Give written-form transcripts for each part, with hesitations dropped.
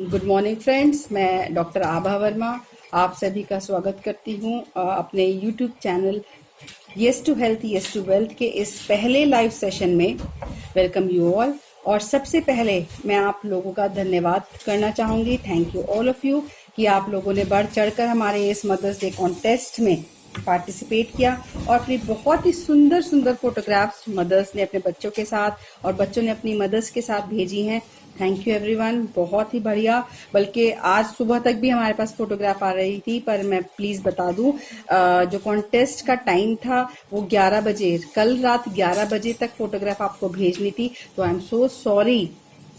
Good morning friends, मैं doctor Abha Verma आप सभी का स्वागत करती हूँ अपने YouTube channel yes to health yes to wealth के इस पहले लाइव सेशन में। Welcome you all. और सबसे पहले मैं आप लोगों का धन्यवाद करना चाहूँगी। Thank you all of you कि आप लोगों ने बढ़ चढ़कर हमारे इस मदर्स डे कॉन्टेस्ट में पार्टिसिपेट किया और अपनी बहुत ही सुंदर सुंदर फोटोग्राफ्स मदर्स ने अपने बच्चों के साथ और बच्चों ने अपनी मदर्स के साथ भेजी हैं। थैंक यू एवरीवन, बहुत ही बढ़िया। बल्कि आज सुबह तक भी हमारे पास फोटोग्राफ आ रही थी, पर मैं प्लीज बता दूं जो कॉन्टेस्ट का टाइम था वो 11 बजे, कल रात 11 बजे तक फोटोग्राफ आपको भेजनी थी। तो आई एम सो सॉरी।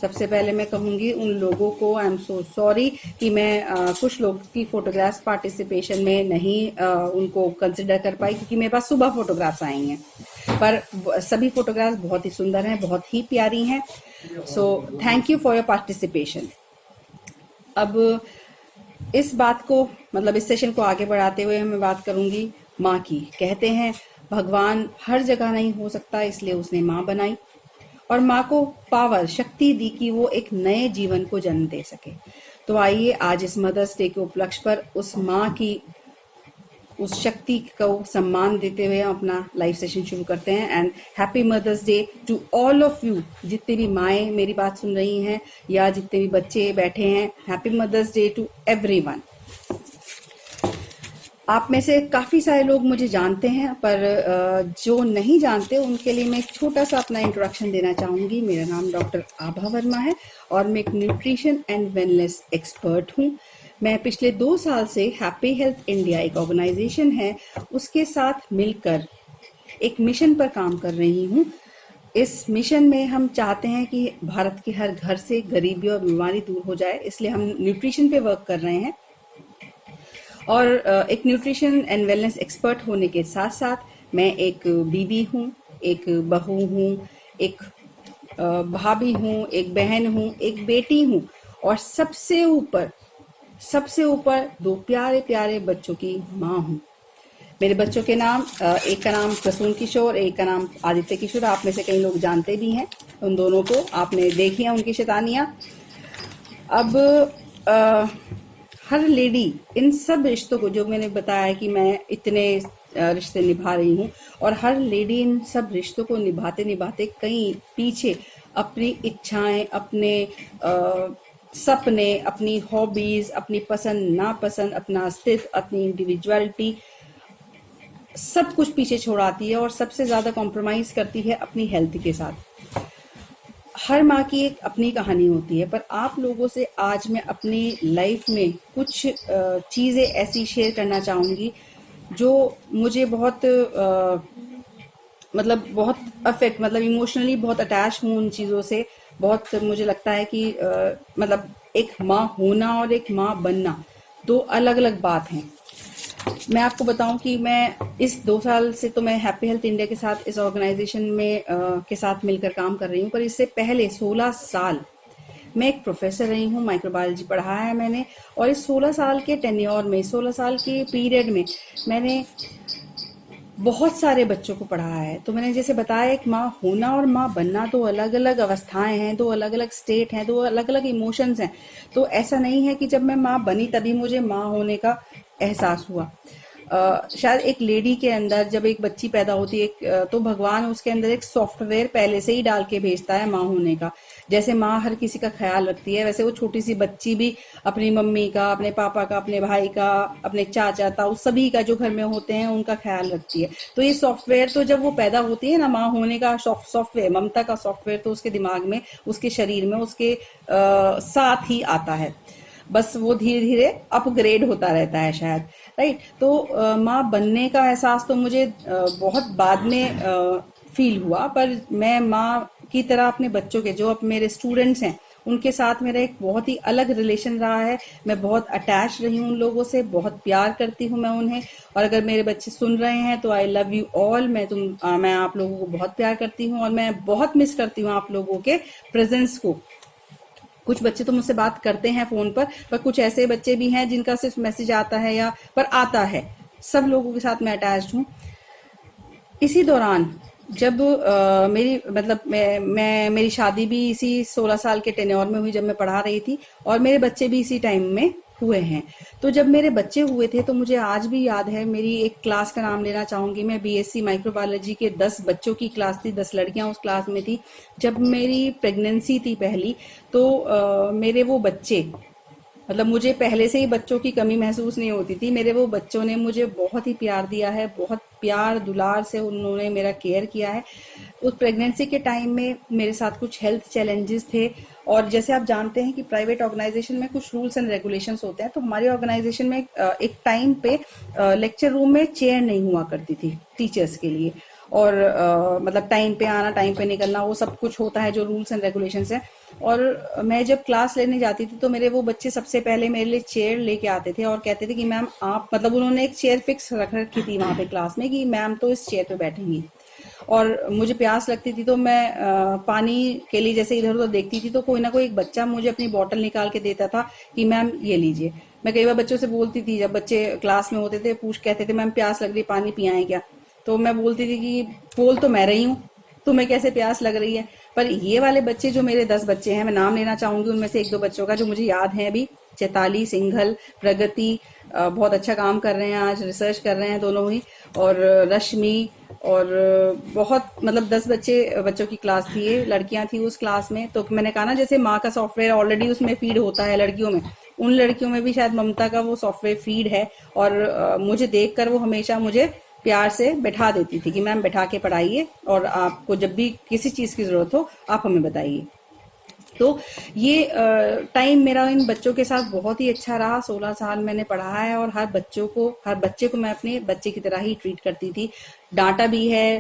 सबसे पहले मैं कहूंगी उन लोगों को आई एम सो सॉरी कि मैं कुछ लोग की फोटोग्राफ्स पार्टिसिपेशन में नहीं उनको कंसिडर कर पाई, क्योंकि मेरे पास सुबह फोटोग्राफ्स आई हैं। पर सभी फोटोग्राफ्स बहुत ही सुंदर हैं, बहुत ही प्यारी हैं। So thank you for your participation. अब इस बात को मतलब इस सेशन को आगे बढ़ाते हुए मैं बात करूंगी माँ की। कहते हैं भगवान हर जगह नहीं हो सकता, इसलिए उसने माँ बनाई और माँ को पावर शक्ति दी कि वो एक नए जीवन को जन्म दे सके। तो आइए आज इस मदर्स डे के उपलक्ष्य पर उस माँ की उस शक्ति को सम्मान देते हुए हम अपना लाइव सेशन शुरू करते हैं। And happy mother's day to all of you. जितने भी माएँ मेरी बात सुन रही हैं या जितने भी बच्चे बैठे हैं, happy mother's day to everyone. आप में से काफी सारे लोग मुझे जानते हैं, पर जो नहीं जानते उनके लिए मैं एक छोटा सा अपना इंट्रोडक्शन देना चाहूंगी। मेरा नाम डॉक्टर आभा वर्मा है और मैं एक न्यूट्रिशन एंड वेलनेस एक्सपर्ट हूँ। मैं पिछले 2 साल से हैप्पी हेल्थ इंडिया एक ऑर्गेनाइजेशन है, उसके साथ मिलकर एक मिशन पर काम कर रही हूँ। इस मिशन में हम चाहते हैं कि भारत के हर घर से गरीबी और बीमारी दूर हो जाए, इसलिए हम न्यूट्रिशन पे वर्क कर रहे हैं। और एक न्यूट्रिशन एंड वेलनेस एक्सपर्ट होने के साथ साथ मैं एक बीवी हूँ, एक बहू हूँ, एक भाभी हूँ, एक बहन हूँ, एक बेटी हूँ और सबसे ऊपर 2 प्यारे प्यारे बच्चों की माँ हूँ। मेरे बच्चों के नाम, एक का नाम प्रसून किशोर, एक का नाम आदित्य किशोर। आप में से कई लोग जानते भी हैं उन दोनों को, आपने देखी है उनकी शैतानियाँ। अब हर लेडी इन सब रिश्तों को, जो मैंने बताया कि मैं इतने रिश्ते निभा रही हूँ, और हर लेडी इन सब रिश्तों को निभाते निभाते कहीं पीछे अपनी इच्छाएं, अपने सपने, अपनी हॉबीज, अपनी पसंद नापसंद, अपना अस्तित्व, अपनी इंडिविजुअलिटी, सब कुछ पीछे छोड़ाती है और सबसे ज्यादा कॉम्प्रोमाइज करती है अपनी हेल्थ के साथ। हर माँ की एक अपनी कहानी होती है, पर आप लोगों से आज मैं अपनी लाइफ में कुछ चीज़ें ऐसी शेयर करना चाहूँगी जो मुझे बहुत बहुत अफेक्ट, इमोशनली बहुत अटैच हूँ उन चीज़ों से। बहुत मुझे लगता है कि एक माँ होना और एक माँ बनना 2 अलग अलग बात हैं। मैं आपको बताऊं कि मैं इस 2 साल से तो मैं हैप्पी हेल्थ इंडिया के साथ इस ऑर्गेनाइजेशन में के साथ मिलकर काम कर रही हूँ, पर इससे पहले 16 साल मैं एक प्रोफेसर रही हूँ। माइक्रोबायोलॉजी पढ़ाया है मैंने, और इस 16 साल के टेन्योर में, 16 साल के पीरियड में मैंने बहुत सारे बच्चों को पढ़ाया है। तो मैंने जैसे बताया, एक माँ होना और माँ बनना 2 अलग अलग अवस्थाएं हैं, 2 अलग अलग स्टेट हैं, 2 अलग अलग इमोशंस हैं। तो ऐसा नहीं है कि जब मैं माँ बनी तभी मुझे माँ होने का एहसास हुआ। शायद एक लेडी के अंदर जब एक बच्ची पैदा होती है, तो भगवान उसके अंदर एक सॉफ्टवेयर पहले से ही डाल के भेजता है माँ होने का। जैसे माँ हर किसी का ख्याल रखती है, वैसे वो छोटी सी बच्ची भी अपनी मम्मी का, अपने पापा का, अपने भाई का, अपने चाचा ताऊ सभी का जो घर में होते हैं उनका ख्याल रखती है। तो ये सॉफ्टवेयर तो जब वो पैदा होती है ना, माँ होने का सॉफ्टवेयर, ममता का सॉफ्टवेयर तो उसके दिमाग में, उसके शरीर में, उसके साथ ही आता है। बस वो धीरे धीरे अपग्रेड होता रहता है शायद, राइट। तो माँ बनने का एहसास तो मुझे बहुत बाद में फील हुआ, पर मैं माँ की तरह अपने बच्चों के, जो अब मेरे स्टूडेंट्स हैं, उनके साथ मेरा एक बहुत ही अलग रिलेशन रहा है। मैं बहुत अटैच रही हूँ उन लोगों से, बहुत प्यार करती हूँ मैं उन्हें। और अगर मेरे बच्चे सुन रहे हैं तो आई लव यू ऑल। मैं आप लोगों को बहुत प्यार करती हूँ और मैं बहुत मिस करती हूँ आप लोगों के प्रेजेंस को। कुछ बच्चे तो मुझसे बात करते हैं फोन पर कुछ ऐसे बच्चे भी हैं जिनका सिर्फ मैसेज आता है पर आता है। सब लोगों के साथ मैं अटैच्ड हूँ। इसी दौरान जब मेरी मतलब मैं मेरी शादी भी इसी 16 साल के टेन्योर में हुई जब मैं पढ़ा रही थी, और मेरे बच्चे भी इसी टाइम में हुए हैं। तो जब मेरे बच्चे हुए थे तो मुझे आज भी याद है, मेरी एक क्लास का नाम लेना चाहूंगी मैं, बीएससी माइक्रोबायोलॉजी के 10 बच्चों की क्लास थी, 10 लड़कियां उस क्लास में थी। जब मेरी प्रेगनेंसी थी पहली, तो मेरे वो बच्चे, मतलब मुझे पहले से ही बच्चों की कमी महसूस नहीं होती थी, मेरे वो बच्चों ने मुझे बहुत ही प्यार दिया है, बहुत प्यार दुलार से उन्होंने मेरा केयर किया है। उस प्रेगनेंसी के टाइम में मेरे साथ कुछ हेल्थ चैलेंजेस थे, और जैसे आप जानते हैं कि प्राइवेट ऑर्गेनाइजेशन में कुछ रूल्स एंड रेगुलेशंस होते हैं, तो हमारे ऑर्गेनाइजेशन में एक टाइम पे लेक्चर रूम में चेयर नहीं हुआ करती थी टीचर्स के लिए, और मतलब टाइम पे आना, टाइम पे निकलना, वो सब कुछ होता है जो रूल्स एंड रेगुलेशंस है। और मैं जब क्लास लेने जाती थी तो मेरे वो बच्चे सबसे पहले मेरे लिए चेयर लेके आते थे और कहते थे कि मैम आप, मतलब उन्होंने एक चेयर फिक्स रख रखी थी वहां पे क्लास में कि मैम तो इस चेयर पे बैठेंगी। और मुझे प्यास लगती थी तो मैं पानी के लिए जैसे इधर उधर देखती थी, तो कोई ना कोई एक बच्चा मुझे अपनी बोतल निकाल के देता था कि मैम ये लीजिए। मैं कई बार बच्चों से बोलती थी, जब बच्चे क्लास में होते थे, कहते थे मैम प्यास लग रही, पानी पियाएं क्या? तो मैं बोलती थी कि बोल तो मैं रही हूँ, तुम्हें कैसे प्यास लग रही है? पर ये वाले बच्चे, जो मेरे 10 बच्चे हैं, मैं नाम लेना चाहूंगी उनमें से एक दो बच्चों का जो मुझे याद है अभी, चैताली, सिंघल, प्रगति, बहुत अच्छा काम कर रहे हैं, आज रिसर्च कर रहे हैं दोनों ही, और रश्मि, और बहुत, मतलब 10 बच्चों की क्लास थी, ये लड़कियां थी उस क्लास में। तो मैंने कहा ना, जैसे माँ का सॉफ्टवेयर ऑलरेडी उसमें फीड होता है लड़कियों में, उन लड़कियों में भी शायद ममता का वो सॉफ्टवेयर फीड है। और मुझे देखकर वो हमेशा मुझे प्यार से बैठा देती थी कि मैम बैठा के पढ़ाइए, और आपको जब भी किसी चीज की जरूरत हो आप हमें बताइए। तो ये टाइम मेरा इन बच्चों के साथ बहुत ही अच्छा रहा। 16 साल मैंने पढ़ा है, और हर बच्चे को मैं अपने बच्चे की तरह ही ट्रीट करती थी। डांटा भी है,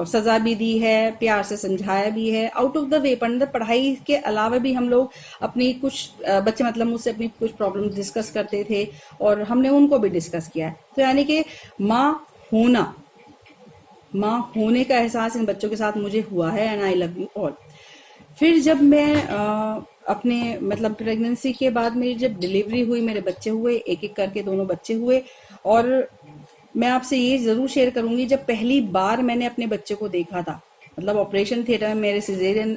सजा भी दी है, प्यार से समझाया भी है, आउट ऑफ द वे। पढ़ाई के अलावा भी हम लोग अपनी कुछ बच्चे, मतलब मुझसे अपनी कुछ प्रॉब्लम डिस्कस करते थे, और हमने उनको भी डिस्कस किया है। तो यानी कि होना माँ होने का एहसास इन बच्चों के साथ मुझे हुआ है, and I love you all. फिर जब मैं अपने, मतलब प्रेगनेंसी के बाद मेरी जब डिलीवरी हुई, मेरे बच्चे हुए, एक एक करके दोनों बच्चे हुए, और मैं आपसे ये जरूर शेयर करूंगी, जब पहली बार मैंने अपने बच्चे को देखा था, मतलब ऑपरेशन थिएटर में मेरे सिजेरियन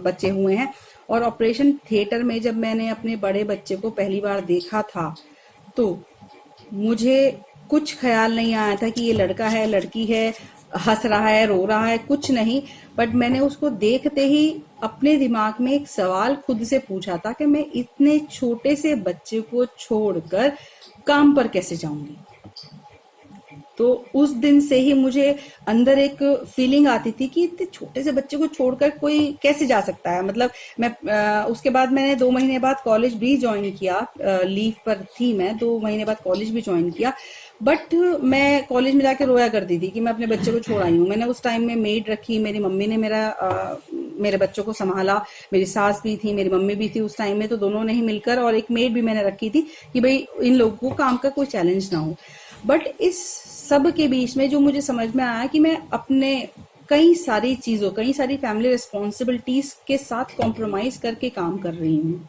बच्चे हुए हैं, और ऑपरेशन थिएटर में जब मैंने अपने बड़े बच्चे को पहली बार देखा था, तो मुझे कुछ ख्याल नहीं आया था कि ये लड़का है, लड़की है, हंस रहा है, रो रहा है, कुछ नहीं। बट मैंने उसको देखते ही अपने दिमाग में एक सवाल खुद से पूछा था कि मैं इतने छोटे से बच्चे को छोड़कर काम पर कैसे जाऊंगी। तो उस दिन से ही मुझे अंदर एक फीलिंग आती थी कि इतने छोटे से बच्चे को छोड़कर कोई कैसे जा सकता है। मतलब मैं उसके बाद मैंने 2 महीने बाद कॉलेज भी ज्वाइन किया, लीव पर थी मैं, 2 महीने बाद कॉलेज भी ज्वाइन किया। बट मैं कॉलेज में जाके रोया करती थी कि मैं अपने बच्चे को छोड़ आई हूँ। मैंने उस टाइम में मेड रखी, मेरी मम्मी ने मेरे बच्चों को संभाला, मेरी सास भी थी, मेरी मम्मी भी थी उस टाइम में, तो दोनों ने ही मिलकर, और एक मेड भी मैंने रखी थी कि भाई इन लोगों को काम का कोई चैलेंज ना हो। बट इस सब के बीच में जो मुझे समझ में आया कि मैं अपने कई सारी फैमिली रिस्पॉन्सिबिलिटीज के साथ कॉम्प्रोमाइज करके काम कर रही हूँ।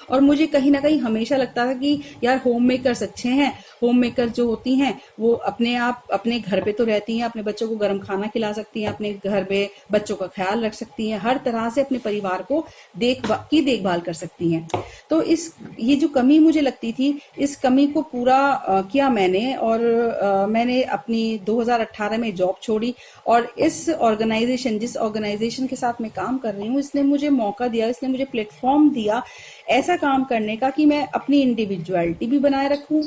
और मुझे कहीं ना कहीं हमेशा लगता था कि यार होम मेकर्स अच्छे हैं, होम मेकर जो होती हैं वो अपने आप अपने घर पे तो रहती हैं, अपने बच्चों को गर्म खाना खिला सकती हैं, अपने घर पे बच्चों का ख्याल रख सकती हैं, हर तरह से अपने परिवार को देखभाल कर सकती हैं। तो ये जो कमी मुझे लगती थी, इस कमी को पूरा किया मैंने, और मैंने अपनी 2018 में जॉब छोड़ी, और जिस ऑर्गेनाइजेशन के साथ मैं काम कर रही हूँ, इसने मुझे मौका दिया, इसने मुझे प्लेटफॉर्म दिया ऐसा काम करने का कि मैं अपनी इंडिविजुअलिटी भी बनाए रखूं।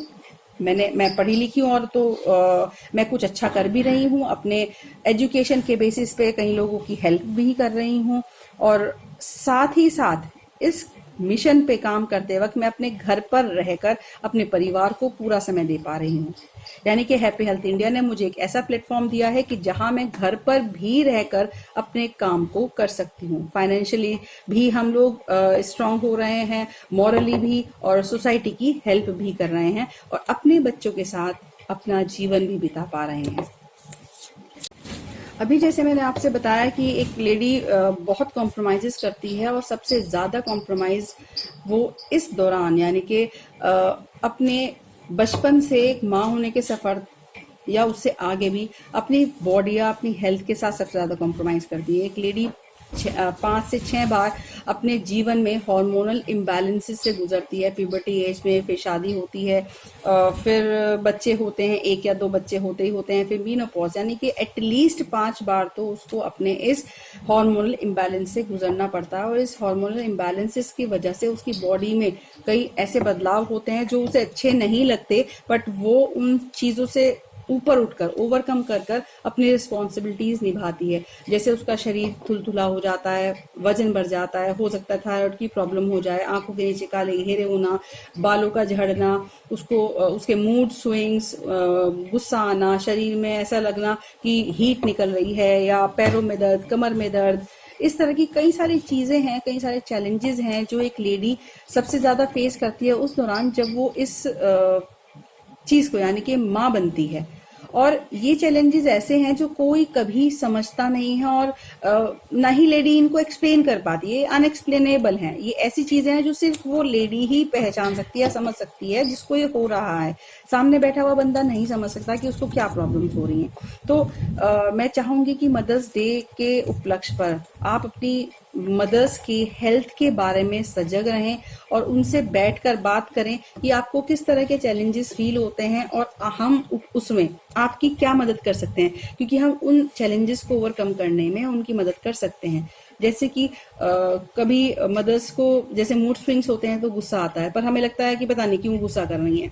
मैं पढ़ी लिखी हूँ, और तो मैं कुछ अच्छा कर भी रही हूँ, अपने एजुकेशन के बेसिस पे कई लोगों की हेल्प भी कर रही हूँ, और साथ ही साथ इस मिशन पे काम करते वक्त मैं अपने घर पर रहकर अपने परिवार को पूरा समय दे पा रही हूँ। यानी कि हैप्पी हेल्थ इंडिया ने मुझे एक ऐसा प्लेटफॉर्म दिया है कि जहां मैं घर पर भी रहकर अपने काम को कर सकती हूँ। फाइनेंशियली भी हम लोग स्ट्रांग हो रहे हैं, मॉरली भी, और सोसाइटी की हेल्प भी कर रहे हैं, और अपने बच्चों के साथ अपना जीवन भी बिता पा रहे हैं। अभी जैसे मैंने आपसे बताया कि एक लेडी बहुत कॉम्प्रोमाइजेस करती है, और सबसे ज्यादा कॉम्प्रोमाइज वो इस दौरान, यानी कि अपने बचपन से एक माँ होने के सफर या उससे आगे भी अपनी बॉडी या अपनी हेल्थ के साथ सबसे ज़्यादा कॉम्प्रोमाइज़ करती है। एक लेडी 5 से 6 बार अपने जीवन में हार्मोनल इम्बैलेंसेस से गुजरती है, प्यूबर्टी एज में, फिर शादी होती है, फिर बच्चे होते हैं, 1 या 2 बच्चे होते ही होते हैं, फिर मीनोपॉज, यानी कि एटलीस्ट 5 बार तो उसको अपने इस हार्मोनल इम्बैलेंस से गुजरना पड़ता है। और इस हार्मोनल इम्बैलेंसेस की वजह से उसकी बॉडी में कई ऐसे बदलाव होते हैं जो उसे अच्छे नहीं लगते, बट वो उन चीज़ों से ऊपर उठकर, ओवरकम कर कर अपनी रिस्पॉन्सिबिलिटीज निभाती है। जैसे उसका शरीर थुलथुला हो जाता है, वजन बढ़ जाता है, हो सकता है थायराइड की प्रॉब्लम हो जाए, आंखों के नीचे काले घेरे होना, बालों का झड़ना, उसके मूड स्विंग्स, गुस्सा आना, शरीर में ऐसा लगना कि हीट निकल रही है, या पैरों में दर्द, कमर में दर्द। इस तरह की कई सारी चीजें हैं, कई सारे चैलेंजेस हैं जो एक लेडी सबसे ज्यादा फेस करती है उस दौरान जब वो इस चीज को, यानी कि माँ बनती है। और ये चैलेंजेस ऐसे हैं जो कोई कभी समझता नहीं है, और ना ही लेडी इनको एक्सप्लेन कर पाती है, अनएक्सप्लेनेबल हैं। ये ऐसी चीजें हैं जो सिर्फ वो लेडी ही पहचान सकती है, समझ सकती है जिसको ये हो रहा है। सामने बैठा हुआ बंदा नहीं समझ सकता कि उसको क्या प्रॉब्लम्स हो रही हैं। तो मैं चाहूंगी कि मदर्स डे के उपलक्ष्य पर आप अपनी मदर्स की हेल्थ के बारे में सजग रहें और उनसे बैठकर बात करें कि आपको किस तरह के चैलेंजेस फील होते हैं और हम उसमें आपकी क्या मदद कर सकते हैं, क्योंकि हम उन चैलेंजेस को ओवरकम करने में उनकी मदद कर सकते हैं। जैसे कि कभी मदर्स को जैसे मूड स्विंग्स होते हैं तो गुस्सा आता है, पर हमें लगता है कि पता नहीं क्यों गुस्सा कर रही है।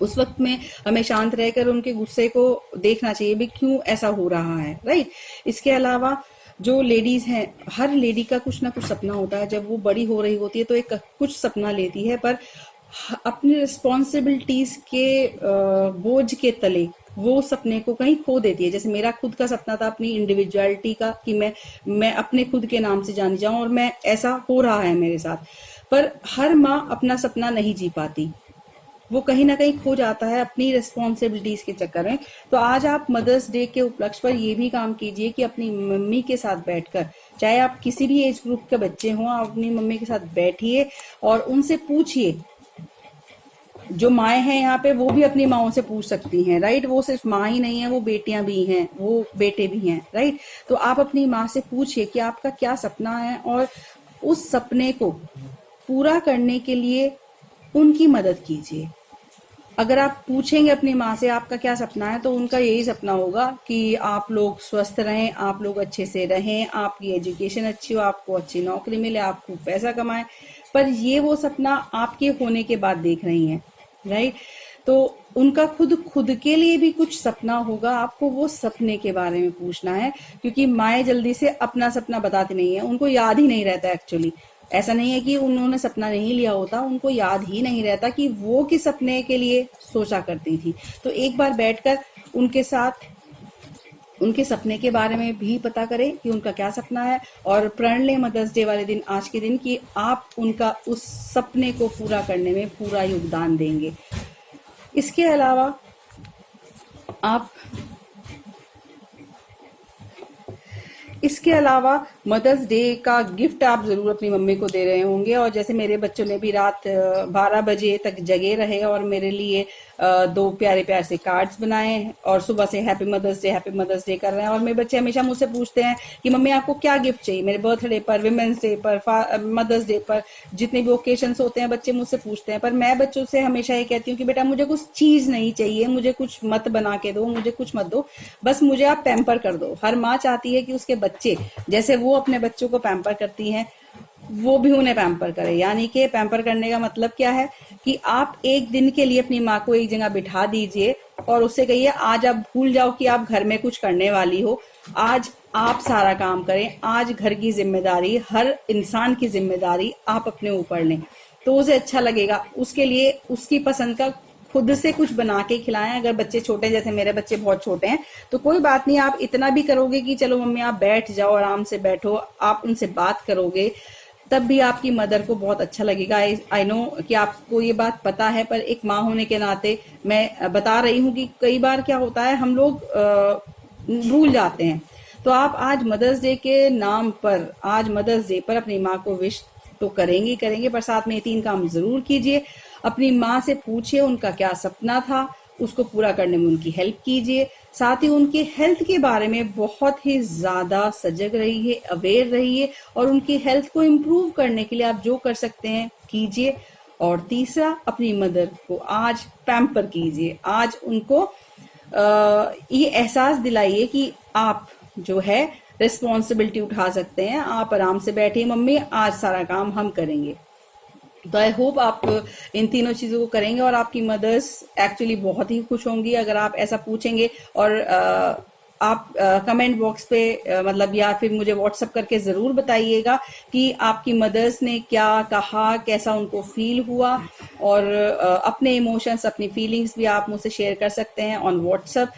उस वक्त में हमें शांत रहकर उनके गुस्से को देखना चाहिए भी क्यों ऐसा हो रहा है, राइट। इसके अलावा जो लेडीज हैं, हर लेडी का कुछ ना कुछ सपना होता है। जब वो बड़ी हो रही होती है तो एक कुछ सपना लेती है, पर अपनी रिस्पॉन्सिबिलिटीज के बोझ के तले वो सपने को कहीं खो देती है। जैसे मेरा खुद का सपना था अपनी इंडिविजुअलिटी का, कि मैं अपने खुद के नाम से जानी जाऊं, और मैं ऐसा हो रहा है मेरे साथ। पर हर माँ अपना सपना नहीं जी पाती, वो कहीं ना कहीं खो जाता है अपनी रिस्पॉन्सिबिलिटीज के चक्कर में। तो आज आप मदर्स डे के उपलक्ष्य पर ये भी काम कीजिए कि अपनी मम्मी के साथ बैठकर, चाहे आप किसी भी एज ग्रुप के बच्चे हों, आप अपनी मम्मी के साथ बैठिए और उनसे पूछिए। जो माएँ हैं यहाँ पे, वो भी अपनी माओं से पूछ सकती हैं, राइट। वो सिर्फ माँ ही नहीं है, वो बेटियां भी हैं, वो बेटे भी हैं, राइट। तो आप अपनी माँ से पूछिए कि आपका क्या सपना है, और उस सपने को पूरा करने के लिए उनकी मदद कीजिए। अगर आप पूछेंगे अपनी माँ से आपका क्या सपना है, तो उनका यही सपना होगा कि आप लोग स्वस्थ रहें, आप लोग अच्छे से रहें, आपकी एजुकेशन अच्छी हो, आपको अच्छी नौकरी मिले, आप खूब पैसा कमाएं। पर ये वो सपना आपके होने के बाद देख रही हैं, राइट। तो उनका खुद के लिए भी कुछ सपना होगा, आपको वो सपने के बारे में पूछना है, क्योंकि माएँ जल्दी से अपना सपना बताती नहीं है, उनको याद ही नहीं रहता एक्चुअली। ऐसा नहीं है कि उन्होंने सपना नहीं लिया होता, उनको याद ही नहीं रहता कि वो किस सपने के लिए सोचा करती थी। तो एक बार बैठकर उनके साथ उनके सपने के बारे में भी पता करें कि उनका क्या सपना है, और प्रण लें मदर्स डे वाले दिन, आज के दिन, कि आप उनका उस सपने को पूरा करने में पूरा योगदान देंगे। इसके अलावा मदर्स डे का गिफ्ट आप जरूर अपनी मम्मी को दे रहे होंगे। और जैसे मेरे बच्चों ने भी रात 12 बजे तक जगे रहे और मेरे लिए 2 प्यारे प्यारे से कार्ड्स बनाए, और सुबह से हैप्पी मदर्स डे कर रहे हैं। और मेरे बच्चे हमेशा मुझसे पूछते हैं कि मम्मी आपको क्या गिफ्ट चाहिए, मेरे बर्थडे पर, विमेंस डे पर, मदर्स डे पर, जितने भी ओकेशंस होते हैं बच्चे मुझसे पूछते हैं। पर मैं बच्चों से हमेशा ये कहती हूँ कि बेटा मुझे कुछ चीज नहीं चाहिए, मुझे कुछ मत बना के दो, मुझे कुछ मत दो, बस मुझे आप पैम्पर कर दो। हर माँ चाहती है कि उसके बच्चे, जैसे वो अपने बच्चों को पैम्पर करती हैं, वो भी उन्हें पैम्पर करे। यानी कि पैम्पर करने का मतलब क्या है कि आप एक दिन के लिए अपनी माँ को एक जगह बिठा दीजिए और उससे कहिए आज आप भूल जाओ कि आप घर में कुछ करने वाली हो, आज आप सारा काम करें, आज घर की जिम्मेदारी, हर इंसान की जिम्मेदारी आप अपने ऊपर लें। तो उसे अच्छा लगेगा। उसके लिए उसकी पसंद का खुद से कुछ बना के खिलाएं। अगर बच्चे छोटे, जैसे मेरे बच्चे बहुत छोटे हैं, तो कोई बात नहीं, आप इतना भी करोगे कि चलो मम्मी आप बैठ जाओ, आराम से बैठो, आप उनसे बात करोगे, तब भी आपकी मदर को बहुत अच्छा लगेगा। आई नो कि आपको ये बात पता है, पर एक माँ होने के नाते मैं बता रही हूँ कि कई बार क्या होता है, हम लोग भूल जाते हैं। तो आप आज मदर्स डे के नाम पर, आज मदर्स डे पर अपनी माँ को विश तो करेंगे, पर साथ में ये 3 काम जरूर कीजिए। अपनी माँ से पूछिए उनका क्या सपना था, उसको पूरा करने में उनकी हेल्प कीजिए। साथ ही उनके हेल्थ के बारे में बहुत ही ज्यादा सजग रहिए, अवेयर रहिए, और उनकी हेल्थ को इम्प्रूव करने के लिए आप जो कर सकते हैं कीजिए। और तीसरा, अपनी मदर को आज पैम्पर कीजिए, आज उनको ये एहसास दिलाइए कि आप जो है रिस्पॉन्सिबिलिटी उठा सकते हैं। आप आराम से बैठिए, मम्मी आज सारा काम हम करेंगे। तो आई होप आप इन तीनों चीजों को करेंगे और आपकी मदर्स एक्चुअली बहुत ही खुश होंगी अगर आप ऐसा पूछेंगे। और आप कमेंट बॉक्स पे मतलब या फिर मुझे व्हाट्सअप करके जरूर बताइएगा कि आपकी मदर्स ने क्या कहा, कैसा उनको फील हुआ। और अपने इमोशंस, अपनी फीलिंग्स भी आप मुझसे शेयर कर सकते हैं ऑन व्हाट्सअप,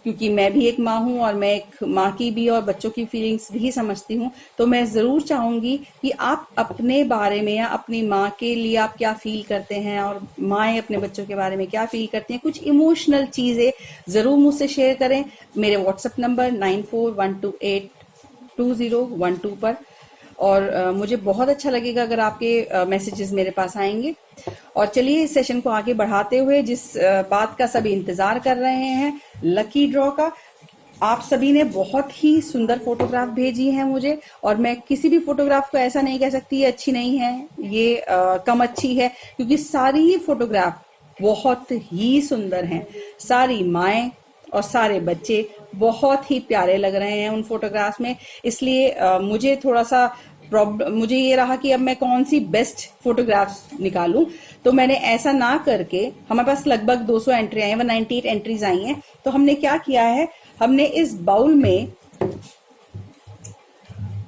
क्योंकि मैं भी एक माँ हूँ और मैं एक माँ की भी और बच्चों की फीलिंग्स भी समझती हूँ। तो मैं जरूर चाहूंगी कि आप अपने बारे में या अपनी माँ के लिए आप क्या फील करते हैं और माएँ अपने बच्चों के बारे में क्या फील करती हैं, कुछ इमोशनल चीजें जरूर मुझसे शेयर करें मेरे व्हाट्सएप नंबर 9412822012 पर। और मुझे बहुत अच्छा लगेगा अगर आपके मैसेजेस मेरे पास आएंगे। और चलिए इस सेशन को आगे बढ़ाते हुए, जिस बात का सभी इंतजार कर रहे हैं, लकी ड्रॉ का। आप सभी ने बहुत ही सुंदर फोटोग्राफ भेजी है मुझे, और मैं किसी भी फोटोग्राफ को ऐसा नहीं कह सकती ये अच्छी नहीं है, ये कम अच्छी है, क्योंकि सारी ही फोटोग्राफ बहुत ही सुंदर हैं। सारी माएँ और सारे बच्चे बहुत ही प्यारे लग रहे हैं उन फोटोग्राफ्स में। इसलिए मुझे थोड़ा सा मुझे ये रहा कि अब मैं कौन सी बेस्ट फोटोग्राफ्स निकालूं। तो मैंने ऐसा ना करके, हमारे पास लगभग 200 एंट्री आई हैं, 198 एंट्रीज आई हैं। तो हमने क्या किया है, हमने इस बाउल में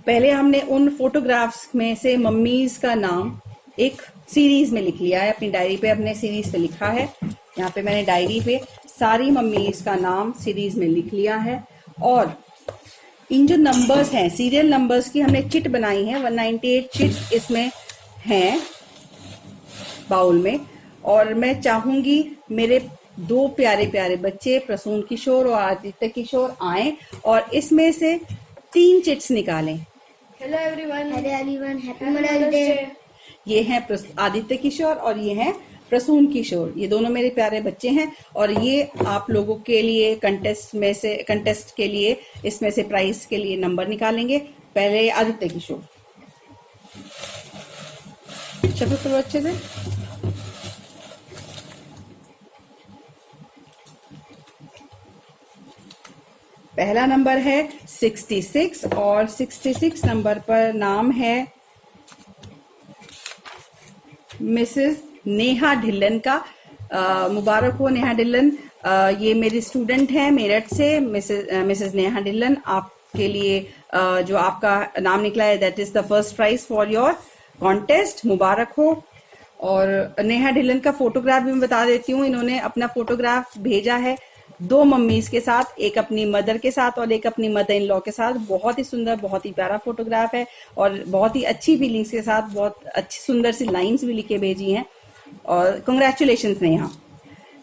पहले हमने उन फोटोग्राफ्स में से मम्मीज का नाम एक सीरीज में लिख लिया है। अपनी डायरी पे अपने सीरीज पे लिखा है। यहाँ पे मैंने डायरी पे सारी मम्मीज का नाम सीरीज में लिख लिया है। और इन जो नंबर्स हैं, सीरियल नंबर्स की हमने चिट बनाई है, 198 चिट इसमें हैं बाउल में। और मैं चाहूंगी मेरे दो प्यारे प्यारे बच्चे प्रसून किशोर और आदित्य किशोर आए और इसमें से 3 चिट्स निकालें। Hello everyone. Hello everyone, happy mother's day. ये हैं आदित्य किशोर और ये हैं प्रसून किशोर। ये दोनों मेरे प्यारे बच्चे हैं और ये आप लोगों के लिए कंटेस्ट के लिए इसमें से प्राइज के लिए नंबर निकालेंगे। पहले आदित्य किशोर, शफल करो अच्छे से। पहला नंबर है 66 और 66 नंबर पर नाम है मिसेस नेहा ढिल्लन का। मुबारक हो नेहा ढिल्लन। ये मेरी स्टूडेंट है मेरठ से, मिसेस नेहा ढिल्लन। आपके लिए जो आपका नाम निकला है that is the first prize for your contest. मुबारक हो। और नेहा ढिल्लन का फोटोग्राफ भी मैं बता देती हूँ। इन्होंने अपना फोटोग्राफ भेजा है 2 मम्मीज के साथ, एक अपनी मदर के साथ और एक अपनी मदर इन लॉ के साथ। बहुत ही सुंदर, बहुत ही प्यारा फोटोग्राफ है और बहुत ही अच्छी फीलिंग्स के साथ बहुत अच्छी सुंदर सी लाइंस भी लिखे भेजी हैं। और कंग्रेचुलेशंस नेहा।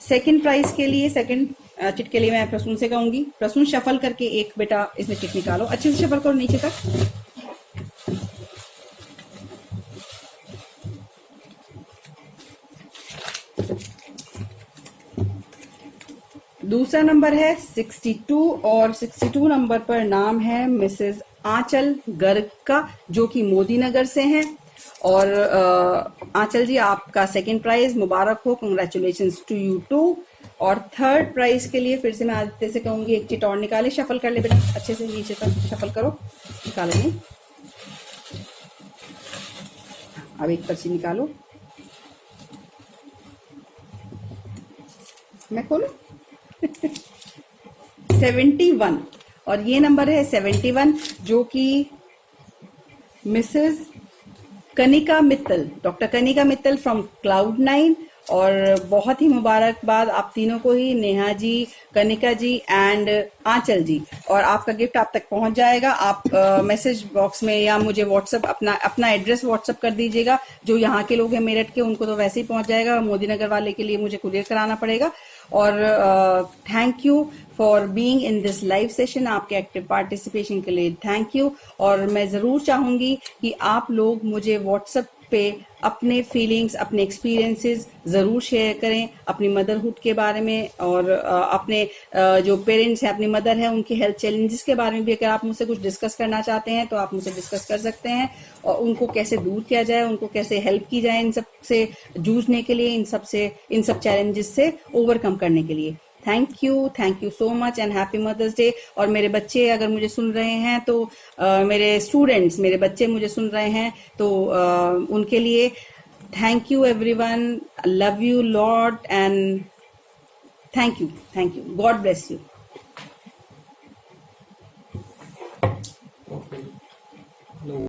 सेकंड प्राइज के लिए, सेकंड चिट के लिए मैं प्रसून से कहूंगी, प्रसून शफल करके एक बेटा इसमें चिट निकालो, अच्छे से शफल करो नीचे तक। दूसरा नंबर है 62 और 62 नंबर पर नाम है मिसेस आंचल गर्ग का, जो कि मोदी नगर से हैं। और आंचल जी आपका सेकंड प्राइज, मुबारक हो, कंग्रेचुलेशंस टू यू टू। और थर्ड प्राइज के लिए फिर से मैं आदित्य से कहूंगी एक चिट और निकाले, शफल कर ले बेटा अच्छे से, नीचे तक शफल करो, निकालेंगे। अब एक पर्ची निकालो, मैं खोलूं। 71 और ये नंबर है 71, जो कि Mrs Kanika Mittal, doctor Kanika Mittal from Cloud Nine. और बहुत ही मुबारकबाद आप तीनों को ही, नेहा जी, कनिका जी एंड आंचल जी। और आपका गिफ्ट आप तक पहुंच जाएगा। आप मैसेज बॉक्स में या मुझे व्हाट्सएप अपना एड्रेस व्हाट्सएप कर दीजिएगा। जो यहाँ के लोग हैं मेरठ के, उनको तो वैसे ही पहुंच जाएगा, मोदी नगर वाले के लिए मुझे कुरियर कराना पड़ेगा। और thank you for being in this live session, आपके एक्टिव पार्टिसिपेशन के लिए थैंक यू। और मैं जरूर चाहूंगी कि आप लोग मुझे व्हाट्सएप पे अपने फीलिंग्स, अपने एक्सपीरियंसेस ज़रूर शेयर करें अपनी मदरहुड के बारे में, और अपने जो पेरेंट्स हैं, अपनी मदर है, उनके हेल्थ चैलेंजेस के बारे में भी अगर आप मुझसे कुछ डिस्कस करना चाहते हैं तो आप मुझसे डिस्कस कर सकते हैं, और उनको कैसे दूर किया जाए, उनको कैसे हेल्प की जाए इन सब से जूझने के लिए, इन सब चैलेंजेस से ओवरकम करने के लिए। Thank you so much and happy mother's day. और मेरे बच्चे अगर मुझे सुन रहे हैं तो मेरे स्टूडेंट्स, मेरे बच्चे मुझे सुन रहे हैं तो उनके लिए thank you everyone, love you lot and thank you, God bless you.